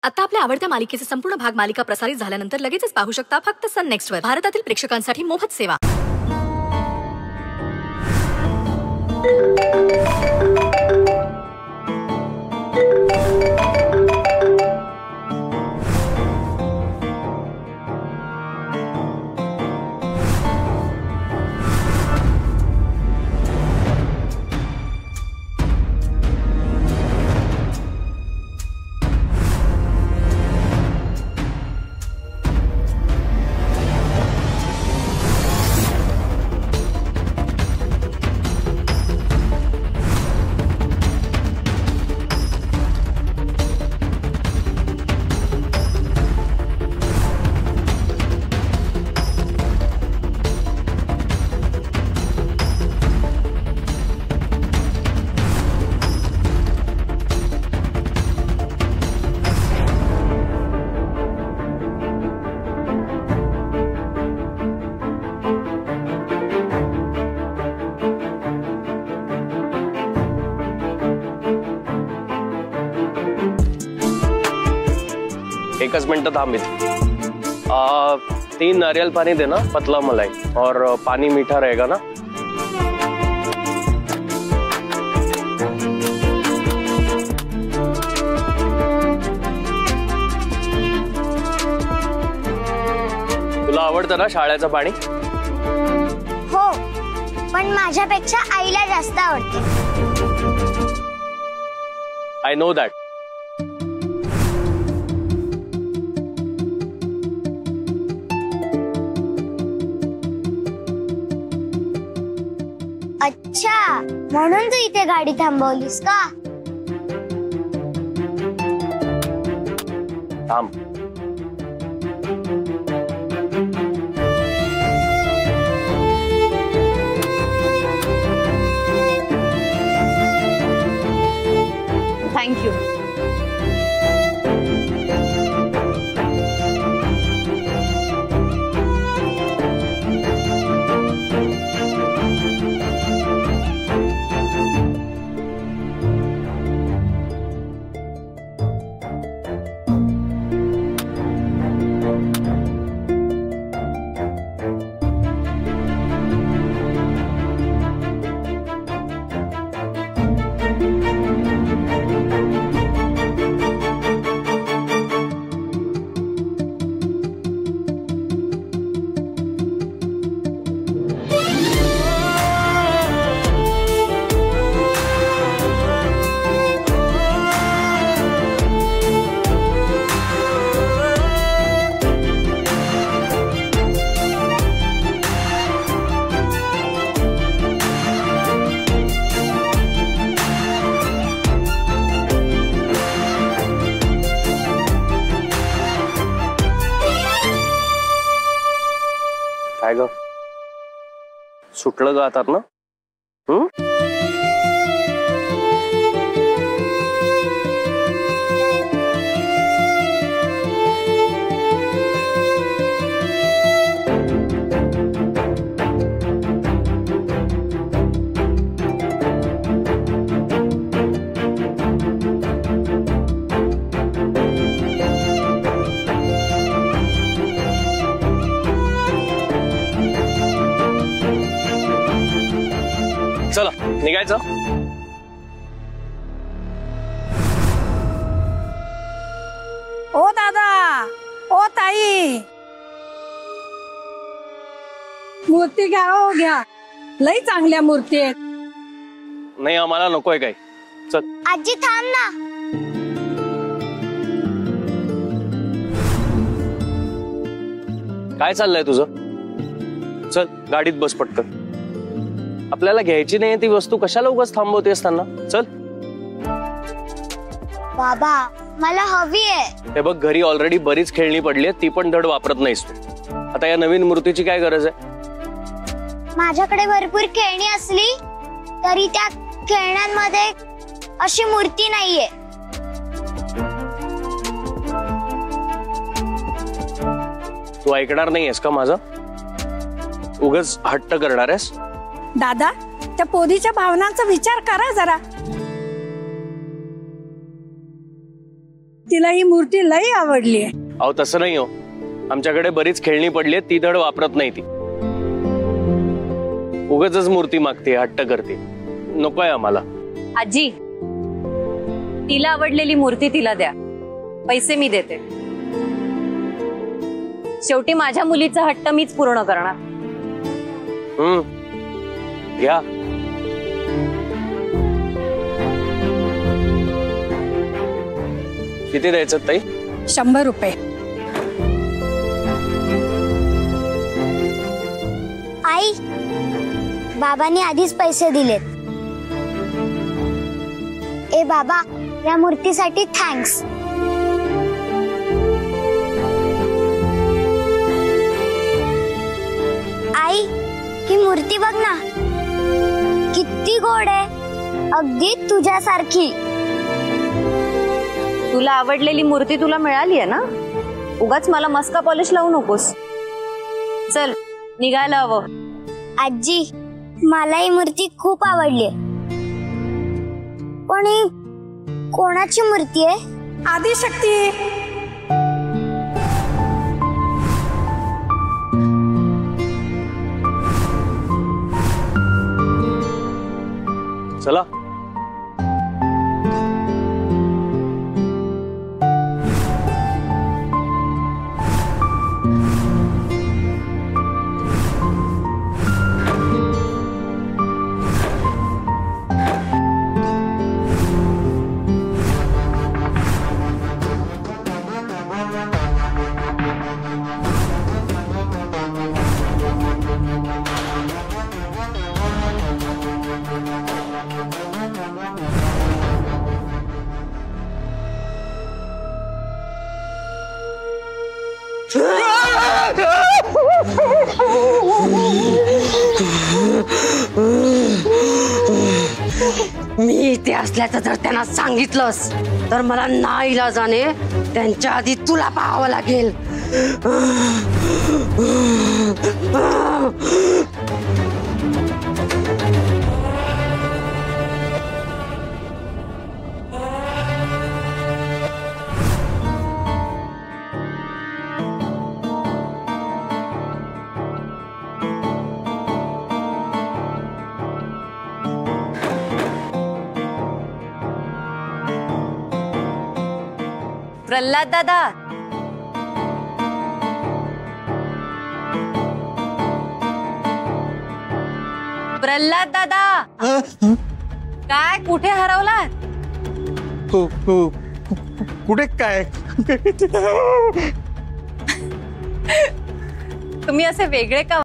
आता आपल्या आवडत्या मालिकेचे संपूर्ण भाग मालिका प्रसारित झाल्यानंतर लगेचच पाहू शकता फक्त सन नेक्स्ट वर. भारतातील प्रेक्षकांसाठी मोफत सेवा. एकच मिनट थांब. 3 नारियल पानी देना, पतला मलाई और पानी मीठा रहेगा ना. तुला आवडतं ना शाळेचं पाणी? हो, पण माझ्यापेक्षा आईला जास्त आवडते. I know that. अच्छा, म्हणून तू इथे गाडी थांबवलीस का? थांब. थँक्यू. काय ग, सुटलं ग आता ना? चला निघायचं. ओ दादा, ओ ताई, मूर्ती घ्या, हो घ्या. लई चांगल्या मूर्ती आहेत. नाही, आम्हाला नकोय काही. चल. आजी थांब ना. काय चाललंय तुझं? चल गाडीत बस पटकन. आपल्याला घ्यायची नाही ती वस्तू कशाला उगाच थांबवतेस त्यांना? चल. बाबा, मला हवी आहे. हे बघ, घरी ऑलरेडी बरीच खेळणी पडली आहेत, ती पण धड वापरत नाहीस तू. आता या नवीन मूर्तीची काय गरज आहे? माझ्याकडे भरपूर खेळणी असली तरी त्या खेळण्यांमध्ये अशी मूर्ती नाहीये. तू ऐकणार नाहीयेस का माझं? उगाच हट्ट करणार आहेस? दादा, त्या पोरीच्या भावनांचा विचार करा जरा. तिला ही मूर्ती लई आवडली. अहो तसं नाही हो, आमच्याकडे बरीच खेळणी पडली आहेत, ती धड वापरत नाही ती. उगाचच मूर्ती मागते, हट्ट करते. नकोय आम्हाला. आजी, तिला आवडलेली मूर्ती तिला द्या, पैसे मी देते. शेवटी माझ्या मुलीचा हट्ट मीच पूर्ण करणार. घ्या. किती द्यायचं ताई? 100 रुपये. आई, बाबांनी आधीच पैसे दिलेत. ए बाबा, या मूर्तीसाठी थँक्स. आई, ही मूर्ती बघ ना, किती गोड आहे, अगदी तुझ्यासारखी. तुला आवडलेली मूर्ती तुला मिळाली आहे ना, उगाच मला मस्का पॉलिश लावू नकोस. चल निघायला हवं. आजी, मला ही मूर्ती खूप आवडली, पण ही कोणाची मूर्ती आहे? आदिशक्ती. चला. मी इथे असल्याचं जर त्यांना सांगितलंस तर मला नाईलाजाने त्यांच्या आधी तुला पाहावं लागेल. प्रल्हाद दादा, प्रल्हाद दादा, काय कुठे हरवला? कुठे काय? तुम्ही असे वेगळे का